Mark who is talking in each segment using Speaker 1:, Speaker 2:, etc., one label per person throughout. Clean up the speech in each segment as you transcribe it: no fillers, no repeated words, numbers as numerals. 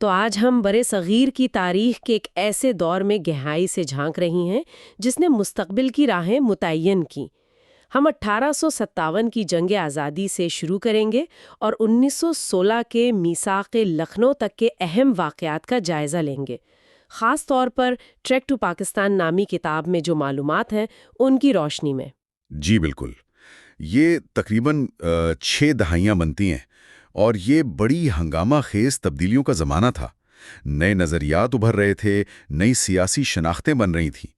Speaker 1: تو آج ہم برے صغیر کی تاریخ کے ایک ایسے دور میں گہرائی سے جھانک رہی ہیں جس نے مستقبل کی راہیں متعین کی۔ ہم 1857 کی جنگ آزادی سے شروع کریں گے اور 1916 کے میثاق لکھنؤ تک کے اہم واقعات کا جائزہ لیں گے، خاص طور پر ٹریک ٹو پاکستان نامی کتاب میں جو معلومات ہیں ان کی روشنی میں۔
Speaker 2: جی بالکل، یہ تقریباً 6 دہائیاں بنتی ہیں اور یہ بڑی ہنگامہ خیز تبدیلیوں کا زمانہ تھا۔ نئے نظریات ابھر رہے تھے، نئی سیاسی شناختیں بن رہی تھیں،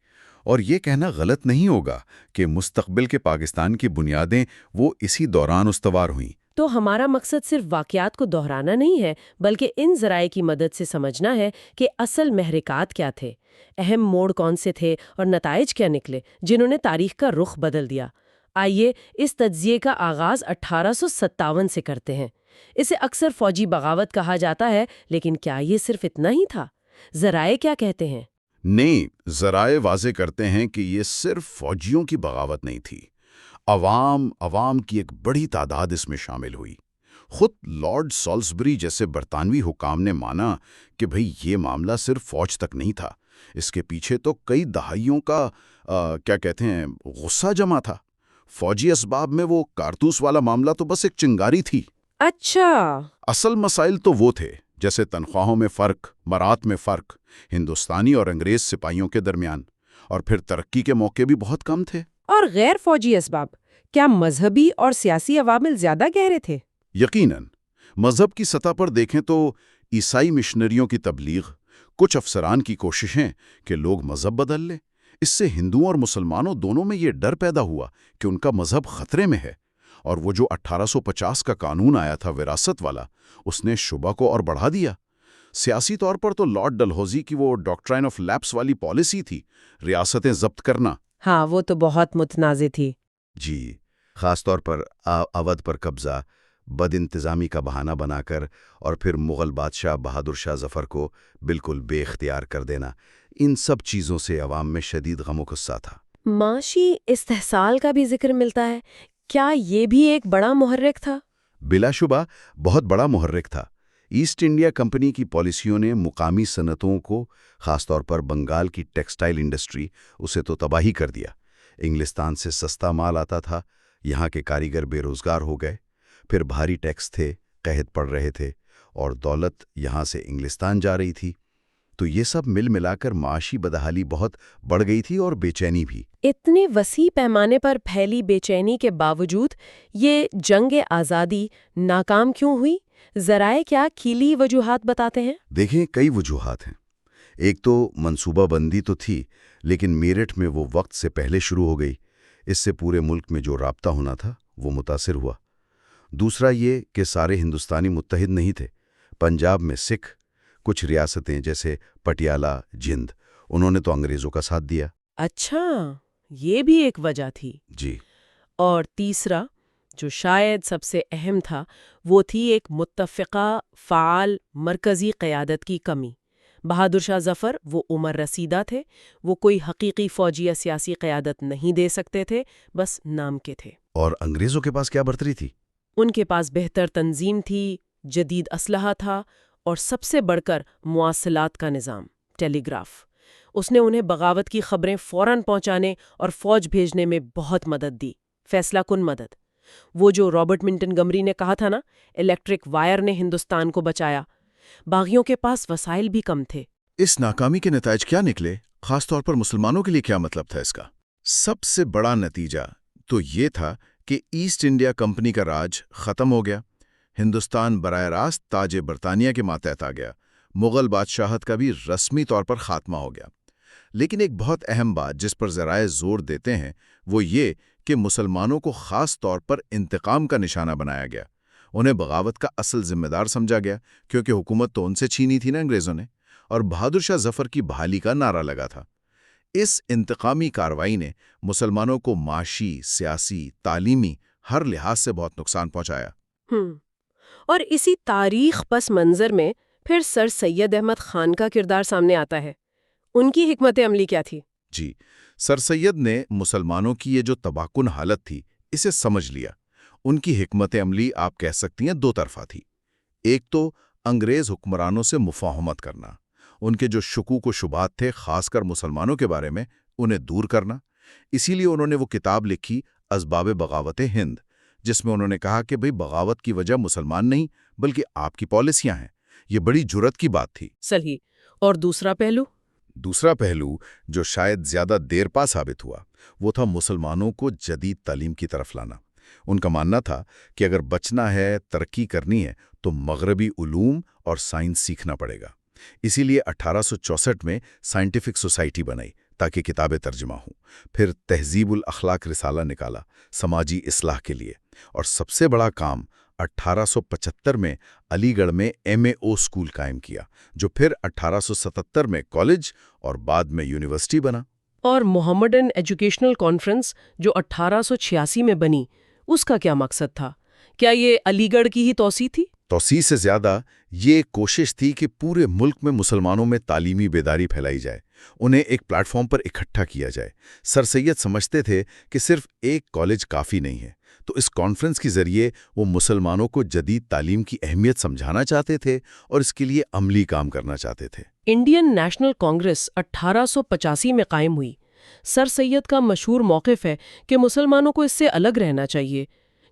Speaker 2: اور یہ کہنا غلط نہیں ہوگا کہ مستقبل کے پاکستان کی بنیادیں وہ اسی دوران استوار ہوئیں۔
Speaker 1: تو ہمارا مقصد صرف واقعات کو دہرانا نہیں ہے، بلکہ ان ذرائع کی مدد سے سمجھنا ہے کہ اصل محرکات کیا تھے، اہم موڑ کون سے تھے اور نتائج کیا نکلے جنہوں نے تاریخ کا رخ بدل دیا۔ آئیے اس تجزیے کا آغاز 1857 سے کرتے ہیں۔ اسے اکثر فوجی بغاوت کہا جاتا ہے، لیکن کیا یہ صرف اتنا ہی تھا؟ ذرائع کیا کہتے ہیں؟
Speaker 2: نہیں، ذرائع واضح کرتے ہیں کہ یہ صرف فوجیوں کی بغاوت نہیں تھی۔ عوام کی ایک بڑی تعداد اس میں شامل ہوئی۔ خود لارڈ سالسبری جیسے برطانوی حکام نے مانا کہ بھئی یہ معاملہ صرف فوج تک نہیں تھا، اس کے پیچھے تو کئی دہائیوں کا غصہ جمع تھا۔ فوجی اسباب میں وہ کارتوس والا معاملہ تو بس ایک چنگاری تھی۔
Speaker 1: اچھا۔
Speaker 2: اصل مسائل تو وہ تھے، جیسے تنخواہوں میں فرق، مرات میں فرق، ہندوستانی اور انگریز سپاہیوں کے درمیان، اور پھر ترقی کے موقع بھی بہت کم تھے۔
Speaker 1: اور غیر فوجی اسباب، کیا مذہبی اور سیاسی عوامل زیادہ گہرے تھے؟
Speaker 2: یقیناً، مذہب کی سطح پر دیکھیں تو عیسائی مشنریوں کی تبلیغ، کچھ افسران کی کوششیں کہ لوگ مذہب بدل لیں، اس سے ہندوؤں اور مسلمانوں دونوں میں یہ ڈر پیدا ہوا کہ ان کا مذہب خطرے میں ہے، اور وہ جو 1850 کا قانون آیا تھا وراثت والا، اس نے شبہ کو اور بڑھا دیا۔ سیاسی طور پر تو لارڈ ڈلہوزی کی وہ ڈاکٹرائن آف لیپس والی پالیسی تھی، ریاستیں ضبط کرنا۔
Speaker 1: ہاں، وہ تو بہت متنازع تھی۔
Speaker 2: جی، خاص طور پر اودھ پر قبضہ، بد انتظامی کا بہانہ بنا کر، اور پھر مغل بادشاہ بہادر شاہ ظفر کو بالکل بے اختیار کر دینا، ان سب چیزوں سے عوام میں شدید غم و غصہ تھا۔
Speaker 1: معاشی استحصال کا بھی ذکر ملتا ہے، کیا یہ بھی ایک بڑا محرک تھا؟
Speaker 2: بلا شبہ بہت بڑا محرک تھا۔ ایسٹ انڈیا کمپنی کی پالیسیوں نے مقامی صنعتوں کو، خاص طور پر بنگال کی ٹیکسٹائل انڈسٹری، اسے تو تباہی کر دیا۔ انگلستان سے سستا مال آتا تھا، یہاں کے کاریگر بے روزگار ہو گئے، پھر بھاری ٹیکس تھے، قحط پڑ رہے تھے، اور دولت یہاں سے انگلستان جا رہی تھی، تو یہ سب ملا کر معاشی بدحالی بہت بڑھ گئی تھی، اور بے چینی بھی۔
Speaker 1: اتنے وسیع پیمانے پر پھیلی بے چینی کے باوجود یہ جنگ آزادی ناکام کیوں ہوئی؟ ذرائع کیا کھلی وجوہات بتاتے ہیں؟
Speaker 2: دیکھیں، کئی وجوہات ہیں۔ ایک تو منصوبہ بندی تو تھی، لیکن میرٹھ میں وہ وقت سے پہلے شروع ہو گئی، اس سے پورے ملک میں جو رابطہ ہونا تھا وہ متاثر ہوا۔ دوسرا یہ کہ سارے ہندوستانی متحد نہیں تھے۔ پنجاب میں سکھ، کچھ ریاستیں جیسے پٹیالہ، جند، انہوں نے تو انگریزوں کا ساتھ دیا۔
Speaker 1: اچھا، یہ بھی ایک وجہ تھی۔
Speaker 2: جی۔
Speaker 1: اور تیسرا، جو شاید سب سے اہم تھا، وہ تھی ایک متفقہ، فعال مرکزی قیادت کی کمی۔ بہادر شاہ ظفر وہ عمر رسیدہ تھے، وہ کوئی حقیقی فوجی یا سیاسی قیادت نہیں دے سکتے تھے، بس نام کے تھے۔
Speaker 2: اور انگریزوں کے پاس کیا برتری تھی؟
Speaker 1: ان کے پاس بہتر تنظیم تھی، جدید اسلحہ تھا، اور سب سے بڑھ کر مواصلات کا نظام، ٹیلی گراف۔ اس نے انہیں بغاوت کی خبریں فوراً پہنچانے اور فوج بھیجنے میں بہت مدد دی، فیصلہ کن مدد۔ وہ جو رابرٹ منٹن گمری نے کہا تھا نا، الیکٹرک وائر نے ہندوستان کو بچایا۔ باغیوں کے پاس وسائل بھی کم تھے۔
Speaker 3: اس ناکامی کے نتائج کیا نکلے؟ خاص طور پر مسلمانوں کے لیے کیا مطلب تھا اس کا؟ سب سے بڑا نتیجہ تو یہ تھا کہ ایسٹ انڈیا کمپنی کا راج ختم ہو گیا، ہندوستان براہ راست تاج برطانیہ کے ماتحت آ گیا، مغل بادشاہت کا بھی رسمی طور پر خاتمہ ہو گیا۔ لیکن ایک بہت اہم بات جس پر ذرائع زور دیتے ہیں وہ یہ کہ مسلمانوں کو خاص طور پر انتقام کا نشانہ بنایا گیا۔ انہیں بغاوت کا اصل ذمہ دار سمجھا گیا، کیونکہ حکومت تو ان سے چھینی تھی نا انگریزوں نے، اور بہادر شاہ ظفر کی بحالی کا نعرہ لگا تھا۔ اس انتقامی کارروائی نے مسلمانوں کو معاشی، سیاسی، تعلیمی ہر لحاظ سے بہت نقصان پہنچایا۔
Speaker 1: اور اسی تاریخ پس منظر میں پھر سر سید احمد خان کا کردار سامنے آتا ہے۔ ان کی حکمت عملی کیا تھی؟
Speaker 2: جی، سر سید نے مسلمانوں کی یہ جو تباہ کن حالت تھی، اسے سمجھ لیا۔ ان کی حکمت عملی آپ کہہ سکتی ہیں دو طرفہ تھی۔ ایک تو
Speaker 3: انگریز حکمرانوں سے مفاہمت کرنا، ان کے جو شکوک و شبہات تھے خاص کر مسلمانوں کے بارے میں انہیں دور کرنا۔ اسی لیے انہوں نے وہ کتاب لکھی اسباب بغاوت ہند، جس میں انہوں نے کہا کہ بھئی بغاوت کی وجہ مسلمان نہیں بلکہ آپ کی پالیسیاں ہیں۔ یہ بڑی جرأت کی بات تھی۔
Speaker 1: صحیح۔ اور دوسرا پہلو؟
Speaker 3: دوسرا پہلو جو شاید زیادہ دیر پا ثابت ہوا وہ تھا مسلمانوں کو جدید تعلیم کی طرف لانا۔ ان کا ماننا تھا کہ اگر بچنا ہے، ترقی کرنی ہے تو مغربی علوم اور سائنس سیکھنا پڑے گا۔ اسی لیے 1864 میں سائنٹیفک سوسائٹی بنائی تاکہ کتابیں ترجمہ ہوں۔ پھر تہذیب الاخلاق رسالہ نکالا سماجی اصلاح کے لیے۔ اور سب سے بڑا کام 1875 میں علی گڑھ میں MAO اسکول قائم کیا، جو پھر 1877 میں کالج اور بعد میں یونیورسٹی بنا۔
Speaker 1: اور محمدن ایجوکیشنل کانفرنس جو 1886 میں بنی، اس کا کیا مقصد تھا؟ کیا یہ علی گڑھ کی ہی توسیع تھی؟
Speaker 3: توسیع سے زیادہ یہ کوشش تھی کہ پورے ملک میں مسلمانوں میں تعلیمی بیداری پھیلائی جائے، انہیں ایک پلیٹ فارم پر اکٹھا کیا جائے۔ سر سید سمجھتے تھے کہ صرف ایک کالج کافی نہیں ہے، تو اس کانفرنس کے ذریعے وہ مسلمانوں کو جدید تعلیم کی اہمیت سمجھانا چاہتے تھے اور اس کے لیے عملی کام کرنا چاہتے تھے۔
Speaker 1: انڈین نیشنل کانگریس 1885 میں قائم ہوئی۔ سر سید کا مشہور موقف ہے کہ مسلمانوں کو اس سے الگ رہنا چاہیے۔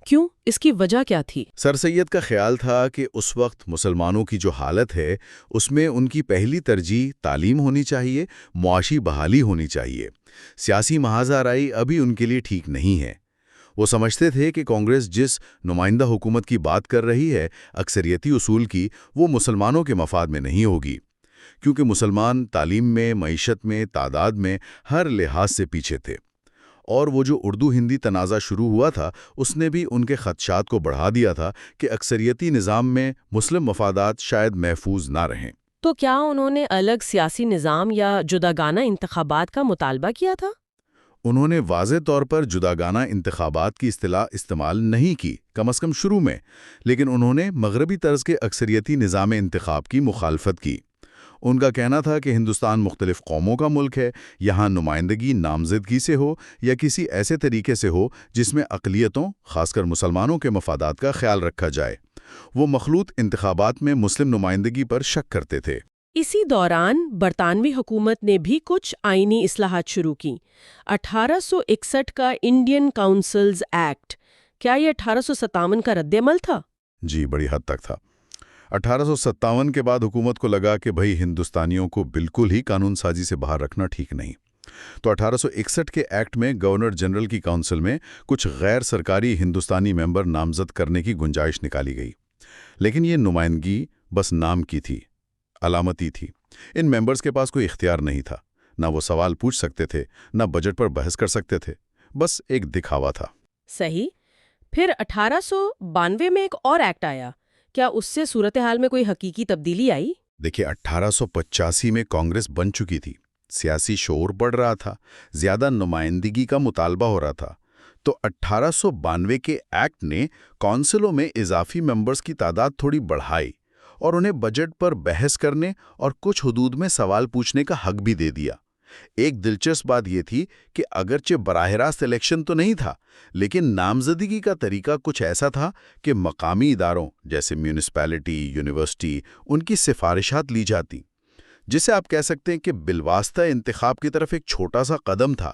Speaker 1: کیوں؟ اس کی وجہ کیا تھی؟
Speaker 3: سر سید کا خیال تھا کہ اس وقت مسلمانوں کی جو حالت ہے اس میں ان کی پہلی ترجیح تعلیم ہونی چاہیے، معاشی بحالی ہونی چاہیے۔ سیاسی محاذ آرائی ابھی ان کے لیے ٹھیک نہیں ہے۔ وہ سمجھتے تھے کہ کانگریس جس نمائندہ حکومت کی بات کر رہی ہے اکثریتی اصول کی، وہ مسلمانوں کے مفاد میں نہیں ہوگی، کیونکہ مسلمان تعلیم میں، معیشت میں، تعداد میں ہر لحاظ سے پیچھے تھے۔ اور وہ جو اردو ہندی تنازع شروع ہوا تھا اس نے بھی ان کے خدشات کو بڑھا دیا تھا کہ اکثریتی نظام میں مسلم مفادات شاید محفوظ نہ رہیں۔
Speaker 1: تو کیا انہوں نے الگ سیاسی نظام یا جداگانہ انتخابات کا مطالبہ کیا تھا؟
Speaker 3: انہوں نے واضح طور پر جداگانہ انتخابات کی اصطلاح استعمال نہیں کی، کم از کم شروع میں، لیکن انہوں نے مغربی طرز کے اکثریتی نظام انتخاب کی مخالفت کی۔ ان کا کہنا تھا کہ ہندوستان مختلف قوموں کا ملک ہے، یہاں نمائندگی نامزدگی سے ہو یا کسی ایسے طریقے سے ہو جس میں اقلیتوں، خاص کر مسلمانوں کے مفادات کا خیال رکھا جائے۔ وہ مخلوط انتخابات میں مسلم نمائندگی پر شک کرتے تھے۔
Speaker 1: اسی دوران برطانوی حکومت نے بھی کچھ آئینی اصلاحات شروع کی۔ 1861 کا انڈین کاؤنسلز ایکٹ، کیا یہ 1857 کا رد عمل تھا؟
Speaker 3: جی، بڑی حد تک تھا۔ 1857 کے بعد حکومت کو لگا کہ بھئی ہندوستانیوں کو بالکل ہی قانون سازی سے باہر رکھنا ٹھیک نہیں، تو 1861 کے ایکٹ میں گورنر جنرل کی کونسل میں کچھ غیر سرکاری ہندوستانی ممبر نامزد کرنے کی گنجائش نکالی گئی، لیکن یہ نمائندگی بس نام کی تھی، علامتی تھی۔ ان ممبرز کے پاس کوئی اختیار نہیں تھا، نہ وہ سوال پوچھ سکتے تھے، نہ بجٹ پر بحث کر سکتے تھے، بس ایک دکھاوا تھا۔
Speaker 1: صحیح۔ پھر 1892 میں ایک اور ایکٹ آیا، کیا اس سے صورتحال میں کوئی حقیقی تبدیلی آئی؟
Speaker 3: دیکھیے، 1885 میں کانگریس بن چکی تھی، سیاسی شعور بڑھ رہا تھا، زیادہ نمائندگی کا مطالبہ ہو رہا تھا، تو 1892 کے ایکٹ نے کونسلوں میں اضافی ممبرز کی تعداد تھوڑی بڑھائی اور انہیں بجٹ پر بحث کرنے اور کچھ حدود میں سوال پوچھنے کا حق بھی دے دیا۔ ایک دلچسپ بات یہ تھی کہ اگرچہ براہ راست الیکشن تو نہیں تھا، لیکن نامزدگی کا طریقہ کچھ ایسا تھا کہ مقامی اداروں جیسے میونسپیلٹی، یونیورسٹی، ان کی سفارشات لی جاتی، جسے آپ کہہ سکتے ہیں کہ بالواسطہ انتخاب کی طرف ایک چھوٹا سا قدم تھا،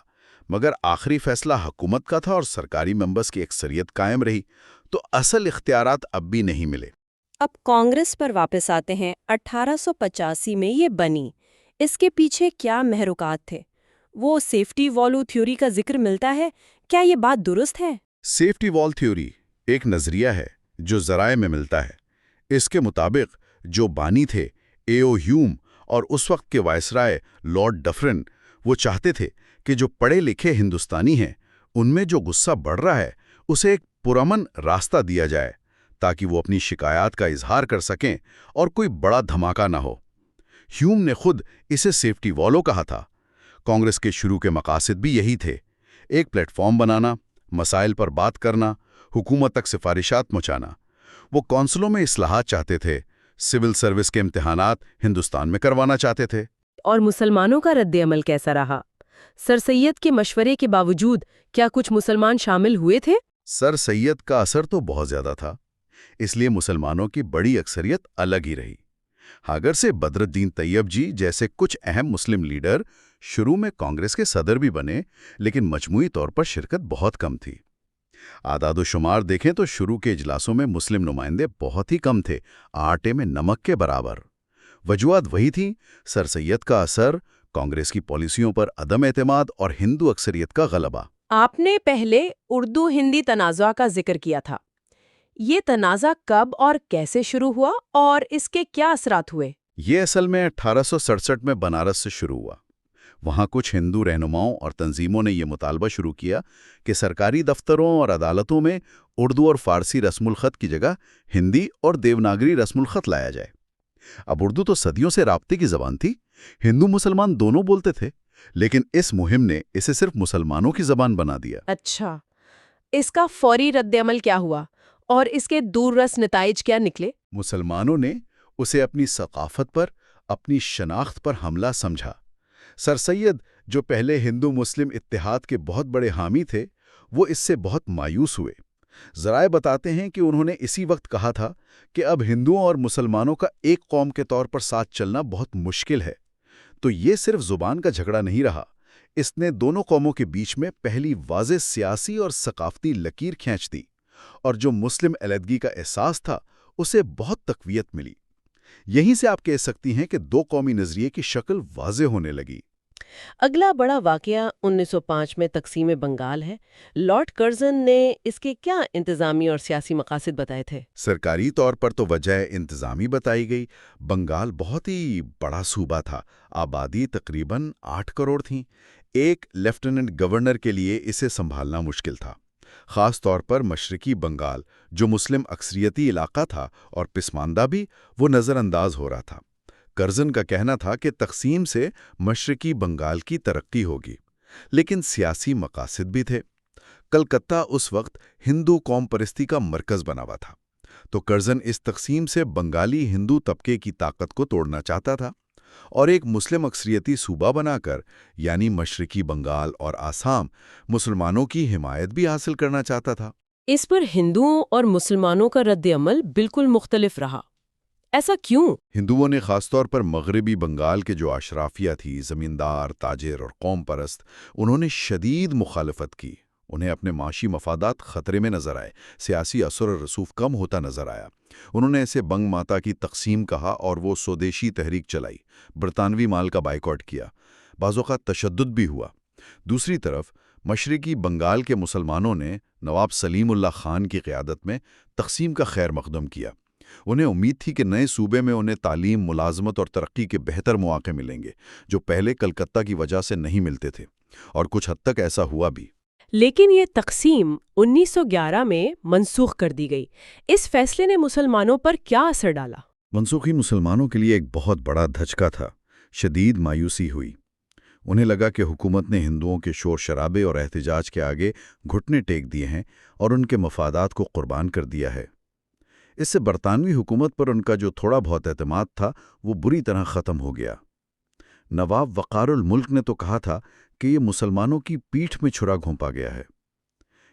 Speaker 3: مگر آخری فیصلہ حکومت کا تھا اور سرکاری ممبرز کی اکثریت قائم رہی، تو اصل اختیارات اب بھی نہیں ملے۔
Speaker 4: اب کانگریس پر واپس آتے ہیں۔ 1885 میں یہ بنی، اس کے پیچھے کیا محرکات تھے؟ وہ سیفٹی والو تھیوری کا ذکر ملتا ہے، کیا یہ بات درست ہے؟
Speaker 3: سیفٹی وال تھیوری ایک نظریہ ہے جو ذرائع میں ملتا ہے۔ اس کے مطابق جو بانی تھے A.O. ہیوم اور اس وقت کے وائسرائے لارڈ ڈفرن، وہ چاہتے تھے کہ جو پڑھے لکھے ہندوستانی ہیں ان میں جو غصہ بڑھ رہا ہے اسے ایک پرامن راستہ دیا جائے تاکہ وہ اپنی شکایات کا اظہار کر سکیں اور کوئی بڑا دھماکہ نہ ہو۔ ہیوم نے خود اسے سیفٹی والو کہا تھا۔ کانگریس کے شروع کے مقاصد بھی یہی تھے، ایک پلیٹ فارم بنانا، مسائل پر بات کرنا، حکومت تک سفارشات پہنچانا۔ وہ کونسلوں میں اصلاحات چاہتے تھے، سول سروس کے امتحانات ہندوستان میں کروانا چاہتے تھے۔
Speaker 1: اور مسلمانوں کا رد عمل کیسا رہا؟ سر سید کے مشورے کے باوجود کیا کچھ مسلمان شامل ہوئے تھے؟
Speaker 3: سر سید کا اثر تو بہت زیادہ تھا۔ اس لیے مسلمانوں کی بڑی اکثریت الگ ہی رہی۔ اگر سے بدرالدین طیب جی جیسے کچھ اہم مسلم لیڈر شروع میں کانگریس کے صدر بھی بنے، لیکن مجموعی طور پر شرکت بہت کم تھی۔ اعداد و شمار دیکھیں تو شروع کے اجلاسوں میں مسلم نمائندے بہت ہی کم تھے، آٹے میں نمک کے برابر۔ وجوہات وہی تھیں: سر سید کا اثر، کانگریس کی پالیسیوں پر عدم اعتماد اور ہندو اکثریت کا غلبہ۔
Speaker 1: آپ نے پہلے اردو ہندی تنازع کا ذکر کیا تھا۔ یہ تنازع کب اور کیسے شروع ہوا اور اس کے کیا اثرات ہوئے؟
Speaker 3: یہ اصل میں 1867 میں بنارس سے شروع ہوا۔ وہاں کچھ ہندو رہنماؤں اور تنظیموں نے یہ مطالبہ شروع کیا کہ سرکاری دفتروں اور عدالتوں میں اردو اور فارسی رسم الخط کی جگہ ہندی اور دیوناگری رسم الخط لایا جائے۔ اب اردو تو صدیوں سے رابطے کی زبان تھی، ہندو مسلمان دونوں بولتے تھے، لیکن اس مہم نے اسے صرف مسلمانوں کی زبان بنا دیا۔
Speaker 1: اچھا، اس کا فوری رد عمل کیا ہوا اور اس کے دور رس نتائج کیا نکلے؟
Speaker 3: مسلمانوں نے اسے اپنی ثقافت پر، اپنی شناخت پر حملہ سمجھا۔ سر سید، جو پہلے ہندو مسلم اتحاد کے بہت بڑے حامی تھے، وہ اس سے بہت مایوس ہوئے۔ ذرائع بتاتے ہیں کہ انہوں نے اسی وقت کہا تھا کہ اب ہندوؤں اور مسلمانوں کا ایک قوم کے طور پر ساتھ چلنا بہت مشکل ہے۔ تو یہ صرف زبان کا جھگڑا نہیں رہا، اس نے دونوں قوموں کے بیچ میں پہلی واضح سیاسی اور ثقافتی لکیر کھینچ دی، اور جو مسلم علیحدگی کا احساس تھا اسے بہت تقویت ملی۔ یہیں سے آپ کہہ سکتی ہیں کہ دو قومی نظریے کی شکل واضح ہونے لگی۔
Speaker 1: اگلا بڑا واقعہ 1905 میں تقسیم بنگال ہے۔ لارڈ کرزن نے اس کے کیا انتظامی اور سیاسی مقاصد بتائے تھے؟
Speaker 3: سرکاری طور پر تو وجہ انتظامی بتائی گئی۔ بنگال بہت ہی بڑا صوبہ تھا، آبادی تقریباً 8 کروڑ تھی۔ ایک لیفٹیننٹ گورنر کے لیے اسے سنبھالنا مشکل تھا، خاص طور پر مشرقی بنگال جو مسلم اکثریتی علاقہ تھا اور پسماندہ بھی، وہ نظر انداز ہو رہا تھا۔ کرزن کا کہنا تھا کہ تقسیم سے مشرقی بنگال کی ترقی ہوگی، لیکن سیاسی مقاصد بھی تھے۔ کلکتہ اس وقت ہندو قوم پرستی کا مرکز بنا ہوا تھا، تو کرزن اس تقسیم سے بنگالی ہندو طبقے کی طاقت کو توڑنا چاہتا تھا اور ایک مسلم اکثریتی صوبہ بنا کر، یعنی مشرقی بنگال اور آسام، مسلمانوں کی حمایت بھی حاصل کرنا چاہتا تھا۔
Speaker 1: اس پر ہندوؤں اور مسلمانوں کا رد عمل بالکل مختلف رہا۔ ایسا کیوں؟
Speaker 3: ہندوؤں نے خاص طور پر مغربی بنگال کے جو اشرافیہ تھی، زمیندار، تاجر اور قوم پرست، انہوں نے شدید مخالفت کی۔ انہیں اپنے معاشی مفادات خطرے میں نظر آئے، سیاسی اثر و رسوخ کم ہوتا نظر آیا۔ انہوں نے اسے بنگ ماتا کی تقسیم کہا اور وہ سودیشی تحریک چلائی، برطانوی مال کا بائیکاٹ کیا۔ بعض اوقات تشدد بھی ہوا۔ دوسری طرف مشرقی بنگال کے مسلمانوں نے نواب سلیم اللہ خان کی قیادت میں تقسیم کا خیر مقدم کیا۔ انہیں امید تھی کہ نئے صوبے میں انہیں تعلیم، ملازمت اور ترقی کے بہتر مواقع ملیں گے، جو پہلے کلکتہ کی وجہ سے نہیں ملتے تھے، اور کچھ حد تک ایسا ہوا بھی۔
Speaker 1: لیکن یہ تقسیم 1911 میں منسوخ کر دی گئی۔ اس فیصلے نے مسلمانوں پر کیا اثر ڈالا؟
Speaker 3: منسوخی مسلمانوں کے لیے ایک بہت بڑا دھچکا تھا۔ شدید مایوسی ہوئی۔ انہیں لگا کہ حکومت نے ہندوؤں کے شور شرابے اور احتجاج کے آگے گھٹنے ٹیک دیے ہیں اور ان کے مفادات کو قربان کر دیا ہے۔ اس سے برطانوی حکومت پر ان کا جو تھوڑا بہت اعتماد تھا وہ بری طرح ختم ہو گیا۔ نواب وقار الملک نے تو کہا تھا کہ یہ مسلمانوں کی پیٹھ میں چھرا گھونپا گیا ہے۔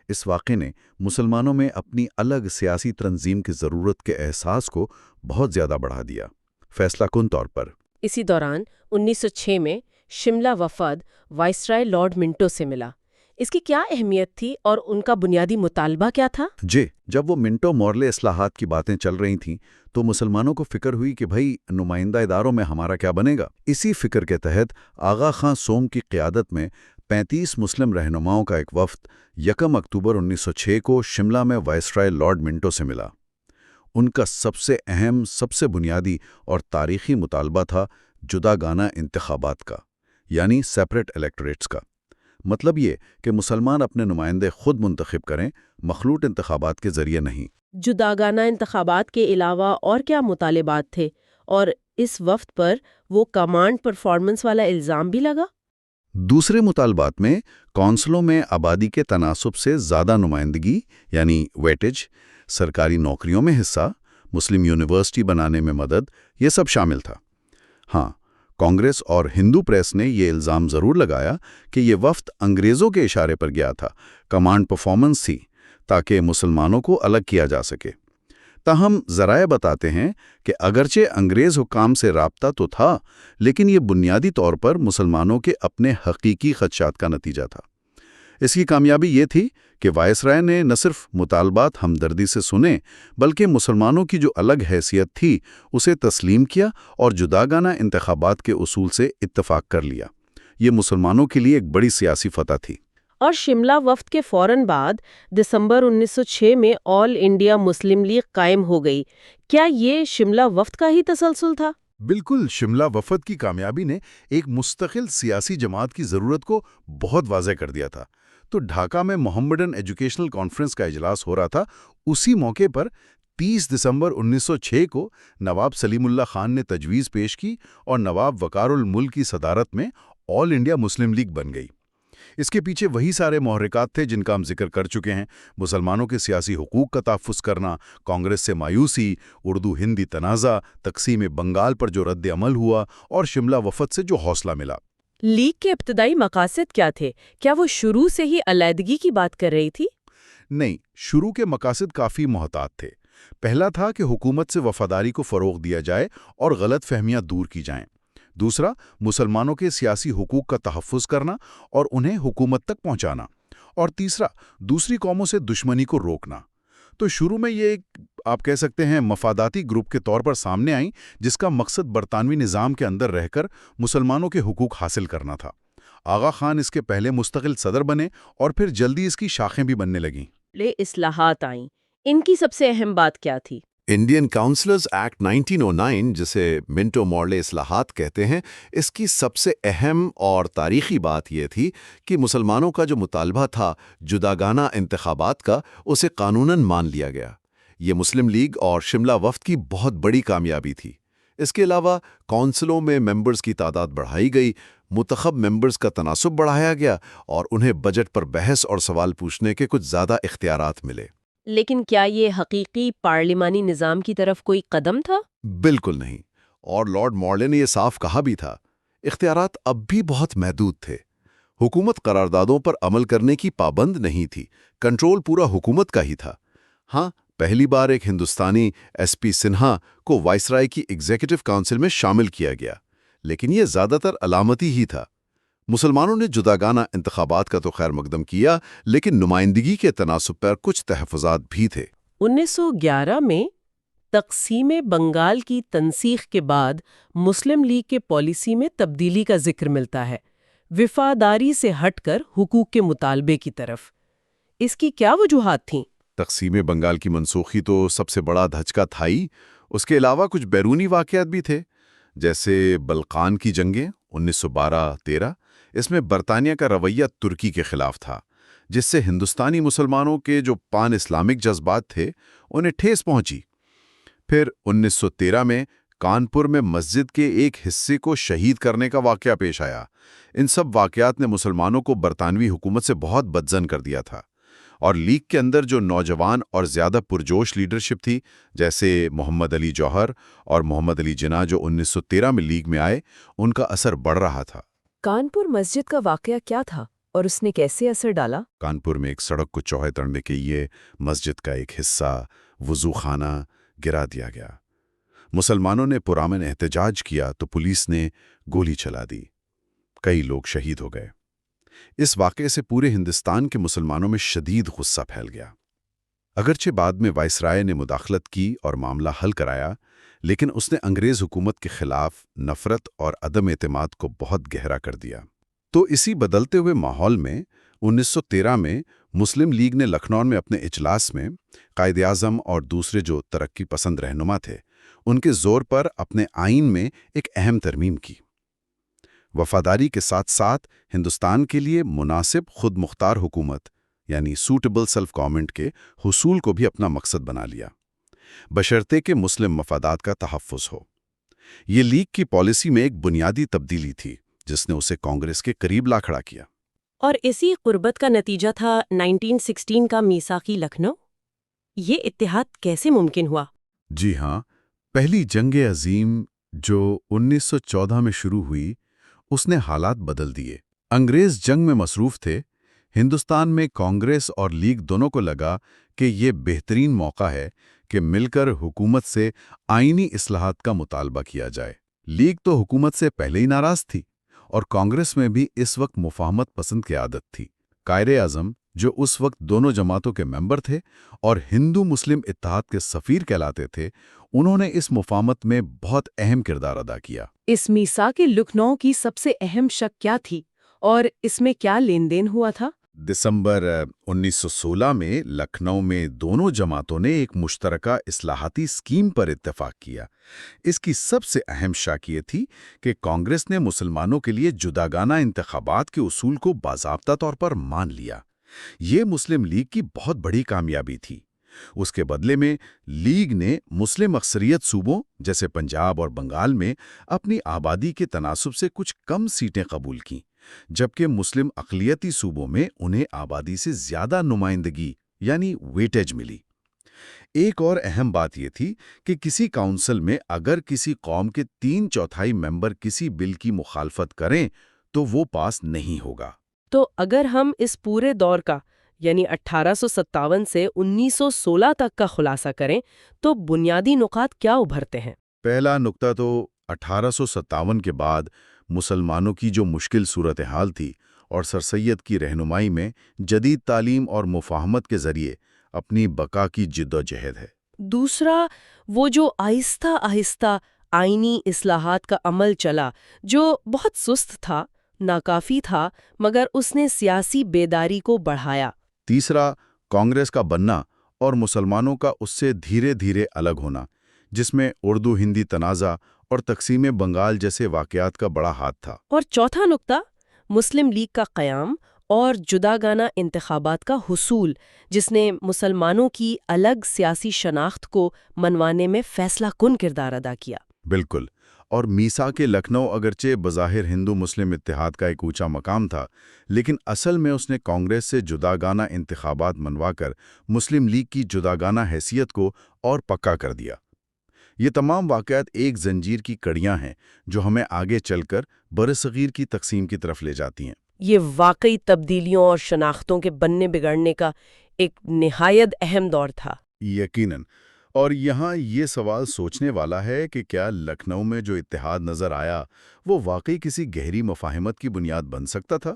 Speaker 3: اس واقعے نے مسلمانوں میں اپنی الگ سیاسی تنظیم کی ضرورت کے احساس کو بہت زیادہ بڑھا دیا۔ فیصلہ کن طور پر
Speaker 1: اسی دوران 1906 میں شملہ وفد وائسرائے لارڈ منٹو سے ملا۔ اس کی کیا اہمیت تھی اور ان کا بنیادی مطالبہ کیا تھا؟
Speaker 3: جب وہ منٹو مورلے اصلاحات کی باتیں چل رہی تھیں تو مسلمانوں کو فکر ہوئی کہ بھائی نمائندہ اداروں میں ہمارا کیا بنے گا۔ اسی فکر کے تحت آغا خان سوم کی قیادت میں 35 مسلم رہنماؤں کا ایک وفد 1 اکتوبر 1906 کو شملہ میں وائسرائے لارڈ منٹو سے ملا۔ ان کا سب سے اہم، سب سے بنیادی اور تاریخی مطالبہ تھا جداگانہ انتخابات کا، یعنی سیپریٹ الیکٹوریٹس کا۔ مطلب یہ کہ مسلمان اپنے نمائندے خود منتخب کریں، مخلوط انتخابات کے ذریعے نہیں۔
Speaker 1: جداگانہ انتخابات کے علاوہ اور کیا مطالبات تھے، اور اس وفد پر وہ کمانڈ پرفارمنس والا الزام بھی لگا؟
Speaker 3: دوسرے مطالبات میں کونسلوں میں آبادی کے تناسب سے زیادہ نمائندگی، یعنی ویٹیج، سرکاری نوکریوں میں حصہ، مسلم یونیورسٹی بنانے میں مدد، یہ سب شامل تھا۔ ہاں، کانگریس اور ہندو پریس نے یہ الزام ضرور لگایا کہ یہ وفد انگریزوں کے اشارے پر گیا تھا، کمانڈ پرفارمنس تھی، تاکہ مسلمانوں کو الگ کیا جا سکے۔
Speaker 2: تاہم ذرائع بتاتے ہیں کہ اگرچہ انگریز حکام سے رابطہ تو تھا، لیکن یہ بنیادی طور پر مسلمانوں کے اپنے حقیقی خدشات کا نتیجہ تھا۔ اس کی کامیابی یہ تھی کہ وائسرائے نے نہ صرف مطالبات ہمدردی سے سنے، بلکہ مسلمانوں کی جو الگ حیثیت تھی اسے تسلیم کیا اور جداگانہ انتخابات کے اصول سے اتفاق کر لیا۔ یہ مسلمانوں کے لیے ایک بڑی سیاسی فتح تھی۔
Speaker 1: اور شملہ وفد کے فوراً بعد دسمبر 1906 میں آل انڈیا مسلم لیگ قائم ہو گئی۔ کیا یہ شملہ وفد کا ہی تسلسل تھا؟
Speaker 3: بالکل، شملہ وفد کی کامیابی نے ایک مستقل سیاسی جماعت کی ضرورت کو بہت واضح کر دیا تھا۔ تو ڈھاکہ میں محمدن ایجوکیشنل کانفرنس کا اجلاس ہو رہا تھا۔ اسی موقع پر 30 دسمبر 1906 کو نواب سلیم اللہ خان نے تجویز پیش کی اور نواب وقار الملک کی صدارت میں آل انڈیا مسلم لیگ بن گئی۔ اس کے پیچھے وہی سارے محرکات تھے جن کا ہم ذکر کر چکے ہیں: مسلمانوں کے سیاسی حقوق کا تحفظ کرنا، کانگریس سے مایوسی، اردو ہندی تنازع، تقسیم بنگال پر جو رد عمل ہوا اور شملہ وفد سے جو حوصلہ ملا۔
Speaker 1: لیگ کے ابتدائی مقاصد کیا تھے؟ کیا وہ شروع سے ہی علیحدگی کی بات کر رہی تھی؟
Speaker 3: نہیں، شروع کے مقاصد کافی محتاط تھے۔ پہلا تھا کہ حکومت سے وفاداری کو فروغ دیا جائے اور غلط فہمیاں دور کی جائیں۔ دوسرا، مسلمانوں کے سیاسی حقوق کا تحفظ کرنا اور انہیں حکومت تک پہنچانا۔ اور تیسرا، دوسری قوموں سے دشمنی کو روکنا۔ تو شروع میں یہ آپ کہہ سکتے ہیں مفاداتی گروپ کے طور پر سامنے آئیں، جس کا مقصد برطانوی نظام کے اندر رہ کر مسلمانوں کے حقوق حاصل کرنا تھا۔ آغا خان اس کے پہلے مستقل صدر بنے اور پھر جلدی اس کی شاخیں بھی بننے لگیں۔
Speaker 1: اصلاحات آئیں، ان کی سب سے اہم بات کیا تھی؟
Speaker 5: انڈین کاؤنسلرز ایکٹ 1909 جسے منٹو مارلے اصلاحات کہتے ہیں، اس کی سب سے اہم اور تاریخی بات یہ تھی کہ مسلمانوں کا جو مطالبہ تھا جداگانہ انتخابات کا، اسے قانوناً مان لیا گیا۔ یہ مسلم لیگ اور شملہ وفد کی بہت بڑی کامیابی تھی۔ اس کے علاوہ کونسلوں میں ممبرز کی تعداد بڑھائی گئی، منتخب ممبرز کا تناسب بڑھایا گیا اور انہیں بجٹ پر بحث اور سوال پوچھنے کے کچھ زیادہ اختیارات ملے۔
Speaker 1: لیکن کیا یہ حقیقی پارلیمانی نظام کی طرف کوئی قدم تھا؟
Speaker 5: بالکل نہیں، اور لارڈ مارلے نے یہ صاف کہا بھی تھا۔ اختیارات اب بھی بہت محدود تھے۔ حکومت قراردادوں پر عمل کرنے کی پابند نہیں تھی، کنٹرول پورا حکومت کا ہی تھا۔ ہاں، پہلی بار ایک ہندوستانی ایس پی سنہا کو وائسرائے کی ایگزیکٹو کونسل میں شامل کیا گیا، لیکن یہ زیادہ تر علامتی ہی تھا۔ مسلمانوں نے جداگانہ انتخابات کا تو خیر مقدم کیا، لیکن نمائندگی کے تناسب پر کچھ تحفظات بھی تھے۔
Speaker 1: 1911 میں تقسیم بنگال کی تنسیخ کے بعد مسلم لیگ کے پالیسی میں تبدیلی کا ذکر ملتا ہے، وفاداری سے ہٹ کر حقوق کے مطالبے کی طرف۔ اس کی کیا وجوہات تھیں؟
Speaker 3: تقسیم بنگال کی منسوخی تو سب سے بڑا دھچکا تھا ہی۔ اس کے علاوہ کچھ بیرونی واقعات بھی تھے، جیسے بلقان کی جنگیں 1912-13۔ اس میں برطانیہ کا رویہ ترکی کے خلاف تھا، جس سے ہندوستانی مسلمانوں کے جو پان اسلامک جذبات تھے انہیں ٹھیس پہنچی۔ پھر 1913 میں کانپور میں مسجد کے ایک حصے کو شہید کرنے کا واقعہ پیش آیا۔ ان سب واقعات نے مسلمانوں کو برطانوی حکومت سے بہت بدظن کر دیا تھا، اور لیگ کے اندر جو نوجوان اور زیادہ پرجوش لیڈرشپ تھی، جیسے محمد علی جوہر اور محمد علی جناح جو 1913 میں لیگ میں آئے، ان کا اثر بڑھ رہا تھا۔
Speaker 4: کانپور مسجد کا واقعہ کیا تھا اور اس نے کیسے اثر ڈالا؟
Speaker 3: کانپور میں ایک سڑک کو چوہے تڑنے کے لیے مسجد کا ایک حصہ، وضو خانہ، گرا دیا گیا۔ مسلمانوں نے پرامن احتجاج کیا تو پولیس نے گولی چلا دی، کئی لوگ شہید ہو گئے۔ اس واقعے سے پورے ہندوستان کے مسلمانوں میں شدید غصہ پھیل گیا۔ اگرچہ بعد میں وائسرائے نے مداخلت کی اور معاملہ حل کرایا، لیکن اس نے انگریز حکومت کے خلاف نفرت اور عدم اعتماد کو بہت گہرا کر دیا۔ تو اسی بدلتے ہوئے ماحول میں 1913 میں مسلم لیگ نے لکھنؤ میں اپنے اجلاس میں قائد اعظم اور دوسرے جو ترقی پسند رہنما تھے، ان کے زور پر اپنے آئین میں ایک اہم ترمیم کی۔ وفاداری کے ساتھ ساتھ ہندوستان کے لیے مناسب خود مختار حکومت یعنی سوٹیبل سیلف گورنمنٹ کے حصول کو بھی اپنا مقصد بنا لیا، بشرطے کہ مسلم مفادات کا تحفظ ہو۔ یہ لیگ کی پالیسی میں ایک بنیادی تبدیلی تھی جس نے اسے کانگریس کے قریب لا کھڑا کیا۔
Speaker 1: اور اسی قربت کا نتیجہ تھا 1916 کا میثاقی لکھنؤ۔ یہ اتحاد کیسے ممکن ہوا؟
Speaker 3: جی ہاں، پہلی جنگ عظیم جو 1914 میں شروع ہوئی، اس نے حالات بدل دیے۔ انگریز جنگ میں مصروف تھے۔ ہندوستان میں کانگریس اور لیگ دونوں کو لگا کہ یہ بہترین موقع ہے کہ مل کر حکومت سے آئینی اصلاحات کا مطالبہ کیا جائے۔ لیگ تو حکومت سے پہلے ہی ناراض تھی اور کانگریس میں بھی اس وقت مفاہمت پسند کی عادت تھی۔ قائد اعظم، جو اس وقت دونوں جماعتوں کے ممبر تھے اور ہندو مسلم اتحاد کے سفیر کہلاتے تھے، انہوں نے اس مفاہمت میں بہت اہم کردار ادا کیا۔
Speaker 1: اس میثاق لکھنؤ کی سب سے اہم شق کیا تھی اور اس میں کیا لین دین ہوا تھا؟
Speaker 3: دسمبر 1916 میں لکھنؤ میں دونوں جماعتوں نے ایک مشترکہ اصلاحاتی اسکیم پر اتفاق کیا۔ اس کی سب سے اہم شاخ یہ تھی کہ کانگریس نے مسلمانوں کے لیے جداگانہ انتخابات کے اصول کو باضابطہ طور پر مان لیا۔ یہ مسلم لیگ کی بہت بڑی کامیابی تھی۔ اس کے بدلے میں لیگ نے مسلم اکثریت صوبوں جیسے پنجاب اور بنگال میں اپنی آبادی کے تناسب سے کچھ کم سیٹیں قبول کیں، جبکہ مسلم اقلیتی صوبوں میں انہیں آبادی سے زیادہ نمائندگی یعنی ویٹیج ملی۔ ایک اور اہم بات یہ تھی کہ کسی کونسل میں اگر کسی قوم کے 3/4 ممبر کسی بل کی مخالفت کریں تو وہ پاس نہیں ہوگا۔
Speaker 1: تو اگر ہم اس پورے دور کا یعنی 1857 سے 1916 تک کا خلاصہ کریں تو بنیادی نکات کیا ابھرتے ہیں؟
Speaker 3: پہلا نقطہ تو 1857 کے بعد مسلمانوں کی جو مشکل صورتحال تھی اور سر سید کی رہنمائی میں جدید تعلیم اور مفاہمت کے ذریعے اپنی بقا کی جدوجہد ہے۔
Speaker 1: دوسرا، وہ جو آہستہ آہستہ آئینی اصلاحات کا عمل چلا جو بہت سست تھا، ناکافی تھا، مگر اس نے سیاسی بیداری کو بڑھایا۔
Speaker 3: تیسرا، کانگریس کا بننا اور مسلمانوں کا اس سے دھیرے دھیرے الگ ہونا، جس میں اردو ہندی تنازع اور تقسیم بنگال جیسے واقعات کا بڑا ہاتھ تھا۔
Speaker 1: اور چوتھا نقطہ، مسلم لیگ کا قیام اور جداگانہ انتخابات کا حصول، جس نے مسلمانوں کی الگ سیاسی شناخت کو منوانے میں فیصلہ کن کردار ادا کیا۔
Speaker 3: بالکل، اور میثاق لکھنؤ اگرچہ بظاہر ہندو مسلم اتحاد کا ایک اونچا مقام تھا، لیکن اصل میں اس نے کانگریس سے جداگانہ انتخابات منوا کر مسلم لیگ کی جداگانہ حیثیت کو اور پکا کر دیا۔ یہ تمام واقعات ایک زنجیر کی کڑیاں ہیں جو ہمیں آگے چل کر برصغیر کی تقسیم کی طرف لے جاتی ہیں۔
Speaker 1: یہ واقعی تبدیلیوں اور شناختوں کے بننے بگڑنے کا ایک نہایت اہم دور تھا۔
Speaker 3: یقیناً، اور یہاں یہ سوال سوچنے والا ہے کہ کیا لکھنؤ میں جو اتحاد نظر آیا وہ واقعی کسی گہری مفاہمت کی بنیاد بن سکتا تھا،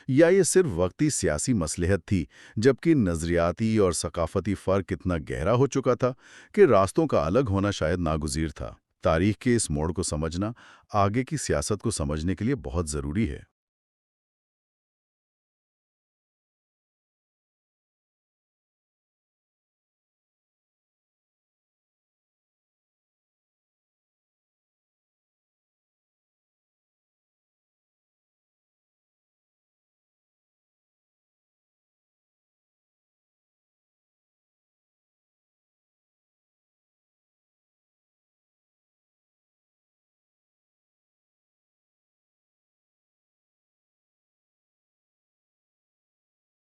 Speaker 3: یا یہ صرف وقتی سیاسی مصلحت تھی، جبکہ نظریاتی اور ثقافتی فرق اتنا گہرا ہو چکا تھا کہ راستوں کا الگ ہونا شاید ناگزیر تھا۔ تاریخ کے اس موڑ کو سمجھنا آگے کی سیاست کو سمجھنے کے لیے بہت ضروری ہے۔